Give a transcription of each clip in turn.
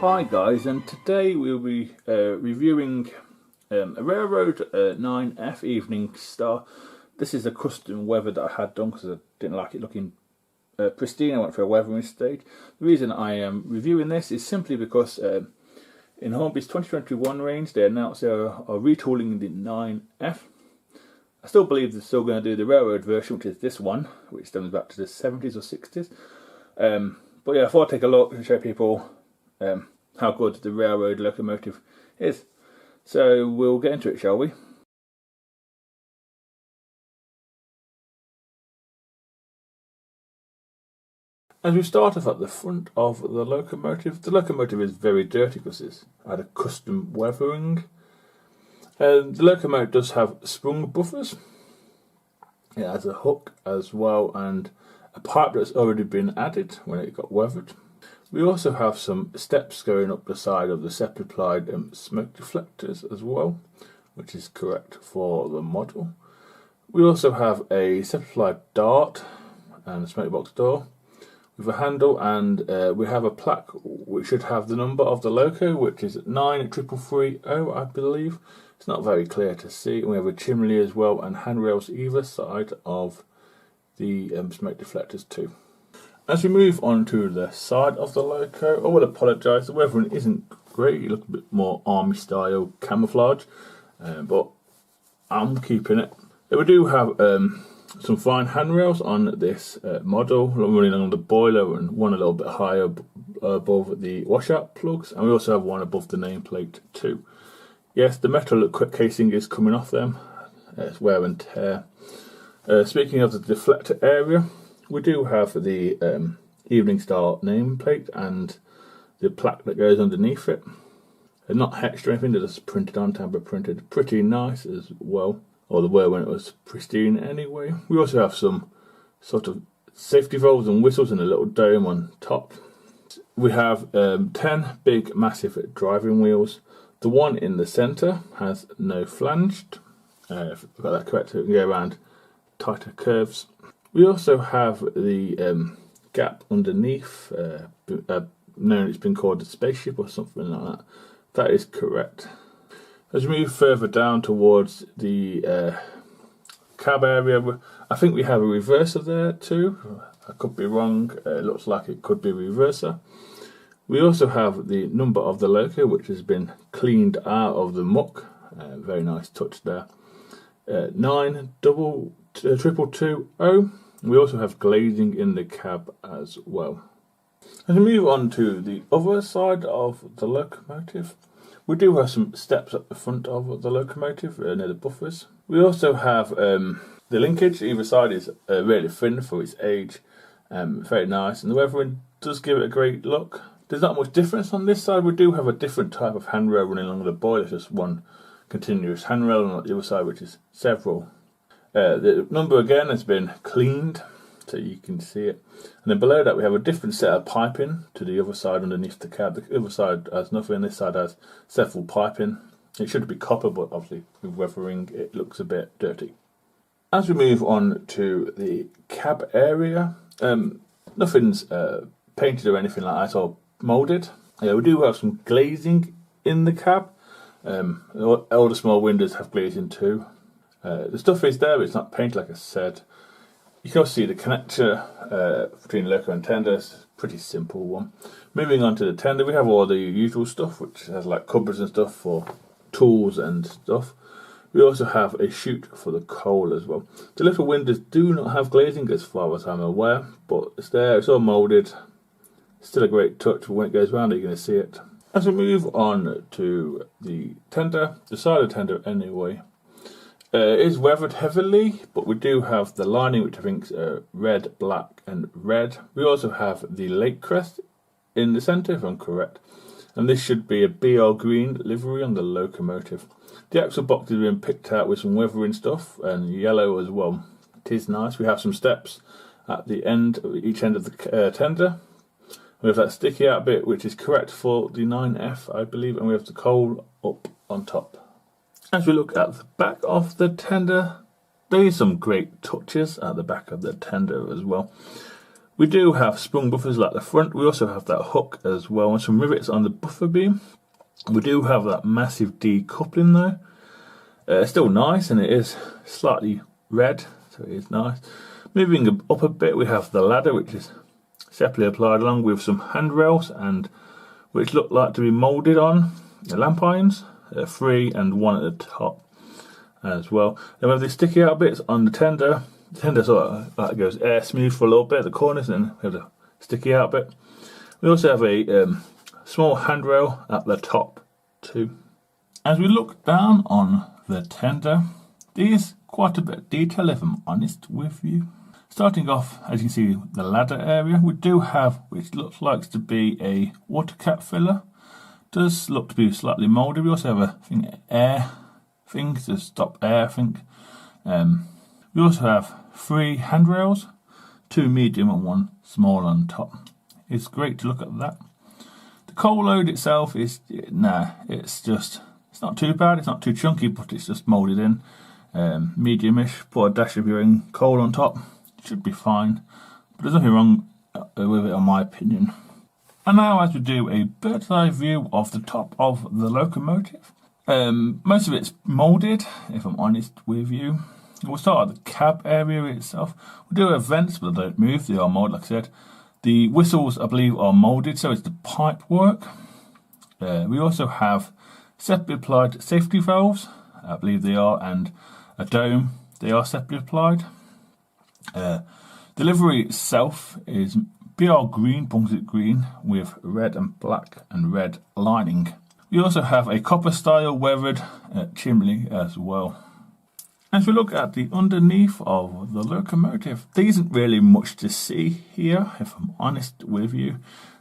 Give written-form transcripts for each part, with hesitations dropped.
Hi guys, and today we'll be reviewing a Railroad 9F Evening Star. This is a custom weather that I had done because I didn't like it looking pristine. I went for a weathering stage. The reason I am reviewing this is simply because in Hornby's 2021 range they announced they are retooling the 9F. I still believe they're still going to do the Railroad version, which is this one, which stems back to the 70s or 60s. But yeah, I thought I'd take a look and show people how good the Railroad locomotive is. So we'll get into it, shall we? As we start off at the front of the locomotive is very dirty because it's had a custom weathering. The locomotive does have sprung buffers. It has a hook as well and a pipe that's already been added when it got weathered. We also have some steps going up the side of the sepulchre smoke deflectors as well, which is correct for the model. We also have a sepulchre dart and a smoke box door with a handle, and we have a plaque which should have the number of the loco, which is 93330, I believe. It's not very clear to see. We have a chimney as well and handrails either side of the smoke deflectors too. As we move on to the side of the loco, I will apologise, the weathering isn't great. You look a bit more army style camouflage, but I'm keeping it. We do have some fine handrails on this model, running along the boiler and one a little bit higher above the washout plugs, and we also have one above the nameplate too. Yes, the metal casing is coming off them, it's wear and tear. Speaking of the deflector area, we do have the Evening Star nameplate and the plaque that goes underneath it. They're not hexed or anything, they're just printed on, tamper printed. Pretty nice as well, or they were when it was pristine anyway. We also have some sort of safety valves and whistles and a little dome on top. We have 10 big massive driving wheels. The one in the centre has no flanged. If I've got that correct, it can go around tighter curves. We also have the gap underneath, known it's been called a spaceship or something like that. That is correct. As we move further down towards the cab area, I think we have a reverser there too. I could be wrong, it looks like it could be a reverser. We also have the number of the loco, which has been cleaned out of the muck. Very nice touch there. 92220. We also have glazing in the cab as well. As we move on to the other side of the locomotive, we do have some steps at the front of the locomotive near the buffers. We also have the linkage. Either side is really thin for its age, very nice, and the weathering does give it a great look. There's not much difference on this side. We do have a different type of handrail running along the boiler, just one continuous handrail, and on the other side which is several. The number again has been cleaned so you can see it, and then below that we have a different set of piping to the other side underneath the cab. The other side has nothing, this side has several piping. It should be copper, but obviously with weathering it looks a bit dirty. As we move on to the cab area, nothing's painted or anything like that or moulded. We do have some glazing in the cab. All the small windows have glazing too. The stuff is there, but it's not painted like I said. You can also see the connector between loco and tender. It's a pretty simple one. Moving on to the tender, we have all the usual stuff, which has like cupboards and stuff for tools and stuff. We also have a chute for the coal as well. The little windows do not have glazing as far as I'm aware, but it's there, it's all moulded. Still a great touch, but when it goes round you're going to see it. As we move on to the tender, the side of the tender anyway, it is weathered heavily, but we do have the lining, which I think is red, black and red. We also have the lake crest in the centre, if I'm correct, and this should be a BR green livery on the locomotive. The axle box has been picked out with some weathering stuff and yellow as well. It is nice. We have some steps at the end of each end of the tender. We have that sticky out bit, which is correct for the 9F, I believe, and we have the coal up on top. As we look at the back of the tender, there is some great touches at the back of the tender as well. We do have sprung buffers like the front. We also have that hook as well, and some rivets on the buffer beam. We do have that massive decoupling though. Still nice, and it is slightly red, so it is nice. Moving up a bit, we have the ladder, which is separately applied along with some handrails, and which look like to be moulded on the lamp irons, 3 and 1 at the top as well. Then we have the sticky out bits on the tender. The tender sort of like goes air smooth for a little bit at the corners, and then we have the sticky out bit. We also have a small handrail at the top too. As we look down on the tender, there's quite a bit of detail, if I'm honest with you. Starting off, as you can see, the ladder area, we do have, which looks like to be a water cap filler. Does look to be slightly moulded. We also have a air thing to stop air, I think. We also have 3 handrails, 2 medium and 1 small on top. It's great to look at that. The coal load itself is, it's not too bad, it's not too chunky, but it's just moulded in. Medium-ish, put a dash of your own coal on top, should be fine. But there's nothing wrong with it, in my opinion. And now, as we do a bird's eye view of the top of the locomotive, most of it's moulded, if I'm honest with you. We'll start at the cab area itself. We do have vents, but they don't move, they are moulded, like I said. The whistles, I believe, are moulded, so it's the pipe work. We also have separately applied safety valves, I believe they are, and a dome, they are separately applied. The livery itself is BR green, Brunswick green, with red and black and red lining. We also have a copper style weathered chimney as well. As we look at the underneath of the locomotive, there isn't really much to see here, if I'm honest with you.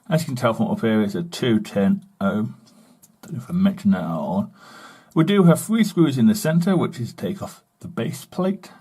As you can tell from up here, it's a 210O. Don't know if I mentioned that at all. We do have 3 screws in the centre, which is to take off the base plate.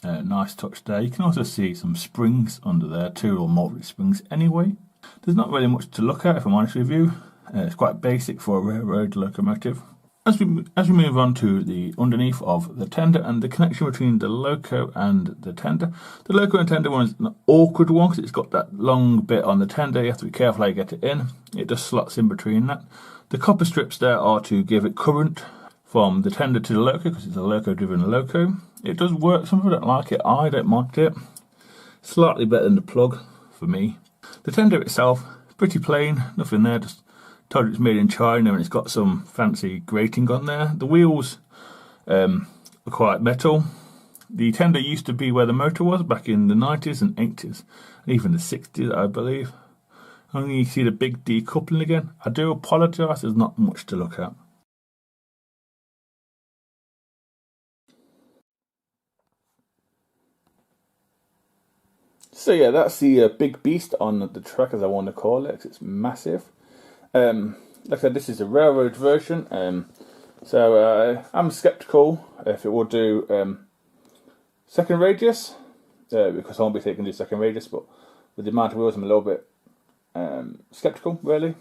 Nice touch there. You can also see some springs under there, 2 or more springs anyway. There's not really much to look at, if I'm honest with you. It's quite basic for a railroad locomotive. As we move on to the underneath of the tender and the connection between the loco and the tender. The loco and tender one is an awkward one because it's got that long bit on the tender. You have to be careful how you get it in. It just slots in between that. The copper strips there are to give it current from the tender to the loco because it's a loco driven loco. It does work. Some people don't like it. I don't mind it. Slightly better than the plug for me. The tender itself, pretty plain. Nothing there. Just told it's made in China and it's got some fancy grating on there. The wheels are quite metal. The tender used to be where the motor was back in the 90s and 80s, and even the 60s, I believe. Only you see the big decoupling again. I do apologise, there's not much to look at. So yeah, that's the big beast on the track, as I want to call it. It's massive. Like I said, this is a railroad version, so I'm sceptical if it will do second radius, because I won't be taking the second radius, but with the amount of wheels I'm a little bit sceptical, really.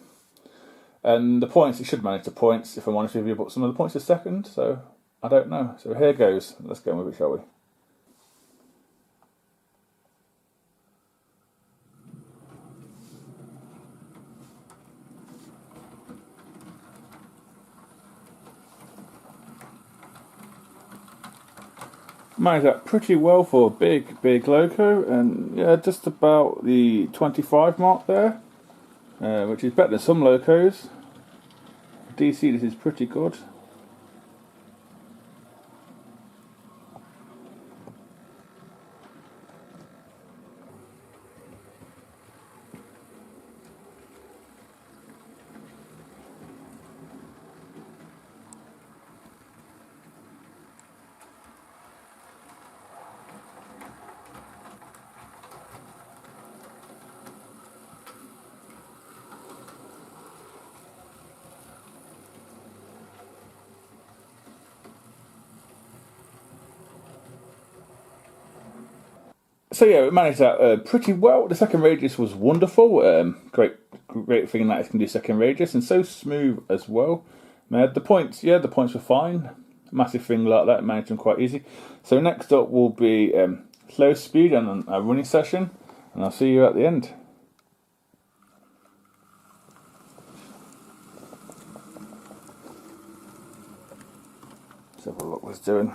And the points, it should manage the points, if I'm honest with you, but some of the points are second, so I don't know. So here goes, let's go with it, shall we? Managed that pretty well for a big loco, and yeah, just about the 25 mark there, which is better than some locos. DC, this is pretty good. So yeah, we managed that pretty well. The second radius was wonderful. Great thing that it can do second radius, and so smooth as well. The points were fine. Massive thing like that, managed them quite easy. So next up will be slow speed and a running session. and I'll see you at the end. Let's have a look what it's doing.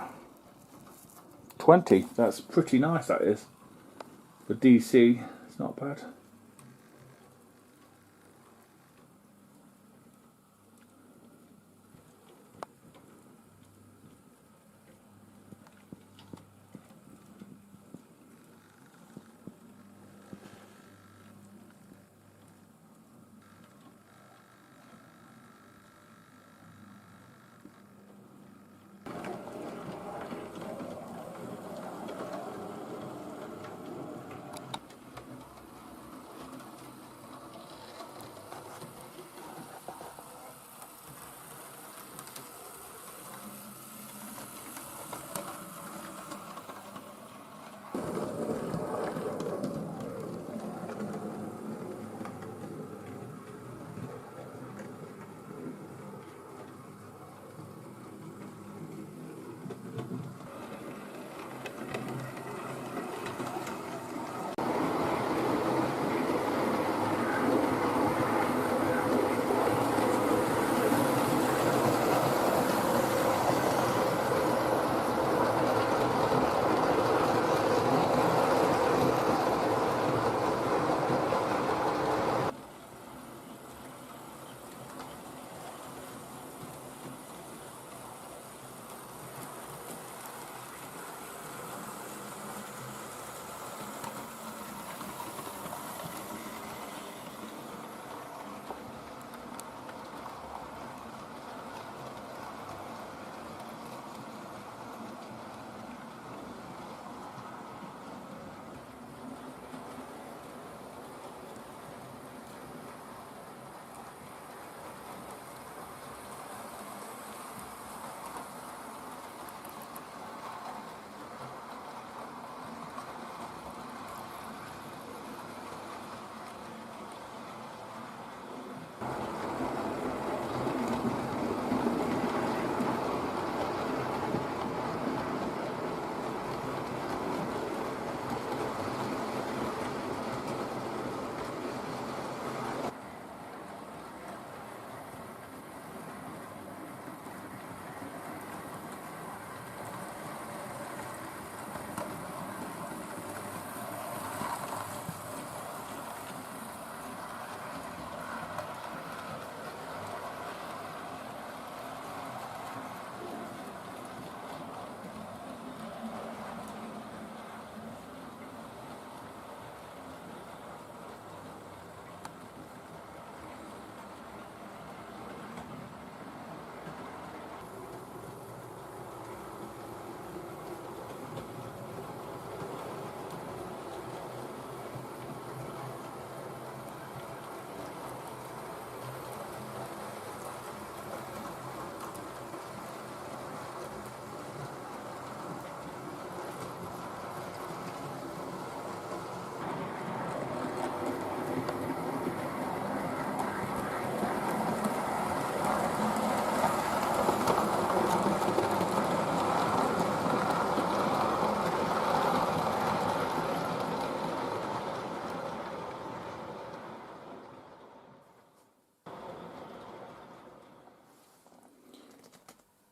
20, that's pretty nice, that is. For DC, it's not bad.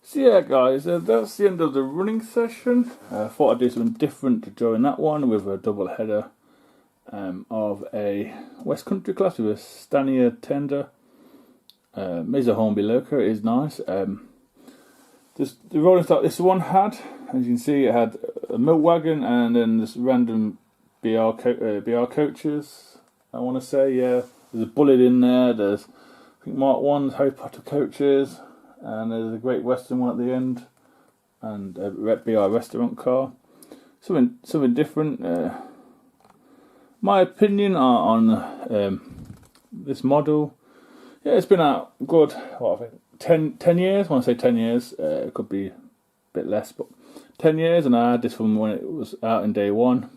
So yeah guys, that's the end of the running session. I thought I'd do something different to join that one with a double header of a West Country class with a Stania tender. Is a Hornby Loco, it is nice. Just the rolling stock this one had, as you can see, it had a milk wagon and then this random BR coaches, I want to say, yeah. There's a Bullet in there, there's I think Mark 1's Harry Potter coaches, and there's a Great Western one at the end, and a BR restaurant car. Something different. My opinion on this model, yeah, it's been out good, what I think, 10 years, I want to say 10 years, it could be a bit less, but 10 years, and I had this from when it was out in day one.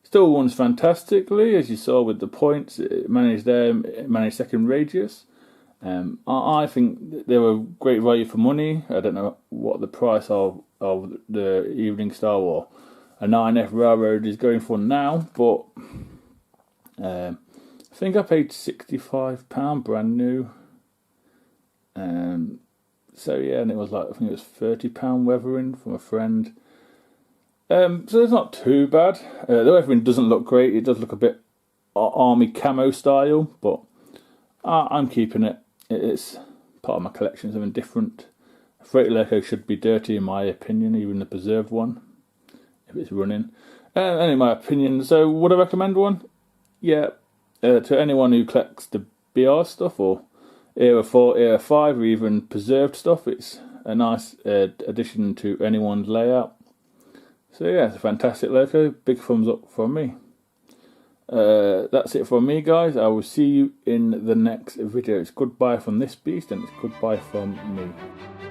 Still runs fantastically, as you saw with the points, it managed there, it managed second radius. I think they were great value for money. I don't know what the price of the Evening Star or a 9F Railroad is going for now, but I think I paid £65 brand new. So yeah, and it was like, I think it was £30 weathering from a friend. So it's not too bad. The weathering doesn't look great. It does look a bit army camo style, but I'm keeping it. It's part of my collection, something different. A freight loco should be dirty in my opinion, even the preserved one, if it's running. Only my opinion. So would I recommend one? Yeah. To anyone who collects the BR stuff, or Era 4, Era 5, or even preserved stuff, it's a nice addition to anyone's layout. So yeah, it's a fantastic loco. Big thumbs up from me. That's it from me, guys. I will see you in the next video. It's goodbye from this beast, and it's goodbye from me.